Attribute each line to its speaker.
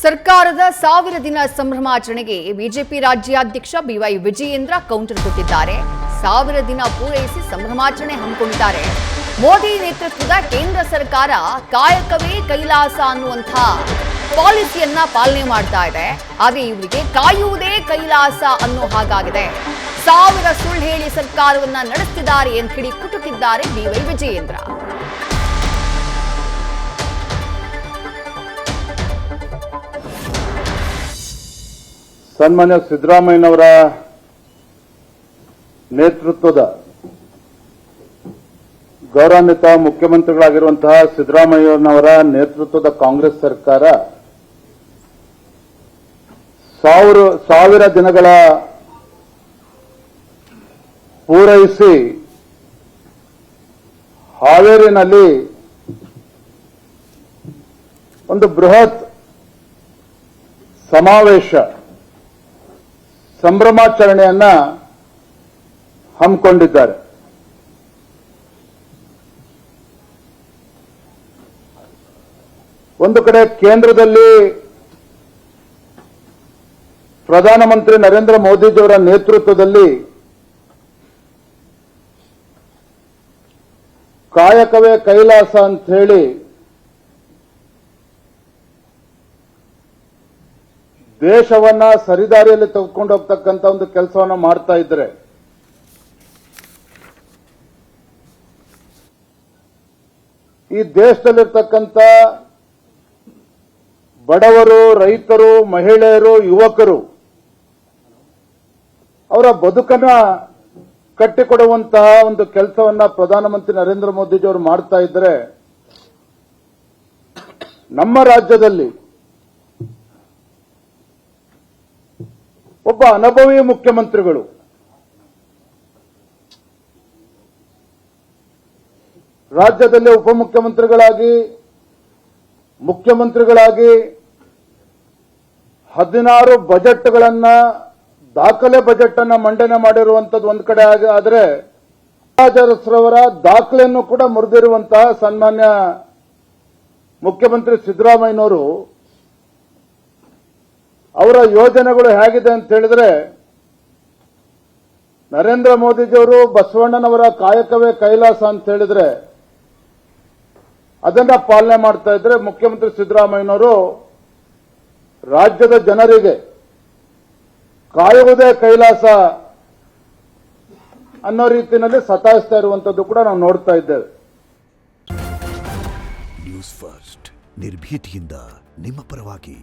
Speaker 1: ಸರ್ಕಾರದ 1000 ದಿನ ಸಂಭ್ರಮಾಚರಣೆಗೆ ಬಿಜೆಪಿ ರಾಜ್ಯಾಧ್ಯಕ್ಷ ಬಿವೈ ವಿಜಯೇಂದ್ರ ಕೌಂಟರ್ ಕೊಟ್ಟಿದ್ದಾರೆ. 1000 ದಿನ ಪೂರೈಸಿ ಸಂಭ್ರಮಾಚರಣೆ ಹಮ್ಮಿಕೊಂಡಿದ್ದಾರೆ. ಮೋದಿ ನೇತೃತ್ವದ ಕೇಂದ್ರ ಸರ್ಕಾರ ಕಾಯಕವೇ ಕೈಲಾಸ ಅನ್ನುವಂಥ ಪಾಲಿಸಿಯನ್ನ ಪಾಲನೆ ಮಾಡ್ತಾ ಇದೆ. ಆದರೆ ಇವರಿಗೆ ಕಾಯುವುದೇ ಕೈಲಾಸ ಅನ್ನೋ ಹಾಗಾಗಿದೆ. 1000 ಸುಳ್ಳು ಹೇಳಿ ಸರ್ಕಾರವನ್ನ ನಡೆಸುತ್ತಿದ್ದಾರೆ ಅಂತ ಹೇಳಿ ಕುಟುಕಿದ್ದಾರೆ ಬಿವೈ ವಿಜಯೇಂದ್ರ.
Speaker 2: ಸನ್ಮಾನ್ಯ ಸಿದ್ದರಾಮಯ್ಯನವರ ನೇತೃತ್ವದ ಗೌರವಾನ್ವಿತ ಮುಖ್ಯಮಂತ್ರಿಗಳಾಗಿರುವಂತಹ ಸಿದ್ದರಾಮಯ್ಯನವರ ನೇತೃತ್ವದ ಕಾಂಗ್ರೆಸ್ ಸರ್ಕಾರ 1000 ದಿನಗಳ ಪೂರೈಸಿ ಹಾವೇರಿನಲ್ಲಿ ಒಂದು ಬೃಹತ್ ಸಮಾವೇಶ ಸಂಭ್ರಮಾಚರಣೆಯನ್ನ ಹಮ್ಮಿಕೊಂಡಿದ್ದಾರೆ. ಒಂದು ಕಡೆ ಕೇಂದ್ರದಲ್ಲಿ ಪ್ರಧಾನಮಂತ್ರಿ ನರೇಂದ್ರ ಮೋದಿಜಿಯವರ ನೇತೃತ್ವದಲ್ಲಿ ಕಾಯಕವೇ ಕೈಲಾಸ ಅಂತ ಹೇಳಿ ದೇಶವನ್ನ ಸರಿದಾರಿಯಲ್ಲಿ ತೆಗೆದುಕೊಂಡು ಹೋಗ್ತಕ್ಕಂಥ ಒಂದು ಕೆಲಸವನ್ನ ಮಾಡ್ತಾ ಇದ್ರೆ, ಈ ದೇಶದಲ್ಲಿರ್ತಕ್ಕಂಥ ಬಡವರು, ರೈತರು, ಮಹಿಳೆಯರು, ಯುವಕರು ಅವರ ಬದುಕನ್ನ ಕಟ್ಟಿಕೊಡುವಂತಹ ಒಂದು ಕೆಲಸವನ್ನ ಪ್ರಧಾನಮಂತ್ರಿ ನರೇಂದ್ರ ಮೋದಿಜಿಯವರು ಮಾಡ್ತಾ ಇದ್ರೆ, ನಮ್ಮ ರಾಜ್ಯದಲ್ಲಿ ಒಬ್ಬ ಅನುಭವಿ ಮುಖ್ಯಮಂತ್ರಿಗಳು ರಾಜ್ಯದಲ್ಲಿ ಉಪಮುಖ್ಯಮಂತ್ರಿಗಳಾಗಿ ಮುಖ್ಯಮಂತ್ರಿಗಳಾಗಿ 16 ಬಜೆಟ್ಗಳನ್ನ ದಾಖಲೆ ಬಜೆಟ್ ಅನ್ನ ಮಂಡನೆ ಮಾಡಿರುವಂತದ್ದು ಒಂದು ಕಡೆ ಆದರೆ, ರಾಜರವರ ದಾಖಲೆಯನ್ನು ಕೂಡ ಮುರಿದಿರುವಂತಹ ಸನ್ಮಾನ್ಯ ಮುಖ್ಯಮಂತ್ರಿ ಸಿದ್ದರಾಮಯ್ಯನವರು ಅವರ ಯೋಜನೆಗಳು ಹೇಗಿದೆ ಅಂತ ಹೇಳಿದ್ರೆ, ನರೇಂದ್ರ ಮೋದಿಜಿಯವರು ಬಸವಣ್ಣನವರ ಕಾಯಕವೇ ಕೈಲಾಸ ಅಂತ ಹೇಳಿದ್ರೆ ಅದನ್ನ ಪಾಲನೆ ಮಾಡ್ತಾ ಇದ್ರೆ, ಮುಖ್ಯಮಂತ್ರಿ ಸಿದ್ದರಾಮಯ್ಯನವರು ರಾಜ್ಯದ ಜನರಿಗೆ ಕಾಯುವುದೇ ಕೈಲಾಸ ಅನ್ನೋ ರೀತಿಯಲ್ಲಿ ಸತಾಯಿಸ್ತಾ ಇರುವಂತದ್ದು ಕೂಡ ನಾವು ನೋಡ್ತಾ ಇದ್ದೇವೆ.
Speaker 3: ನ್ಯೂಸ್ ಫಸ್ಟ್ ನಿರ್ಭೀತಿಯಿಂದ ನಿಮ್ಮ ಪರವಾಗಿ.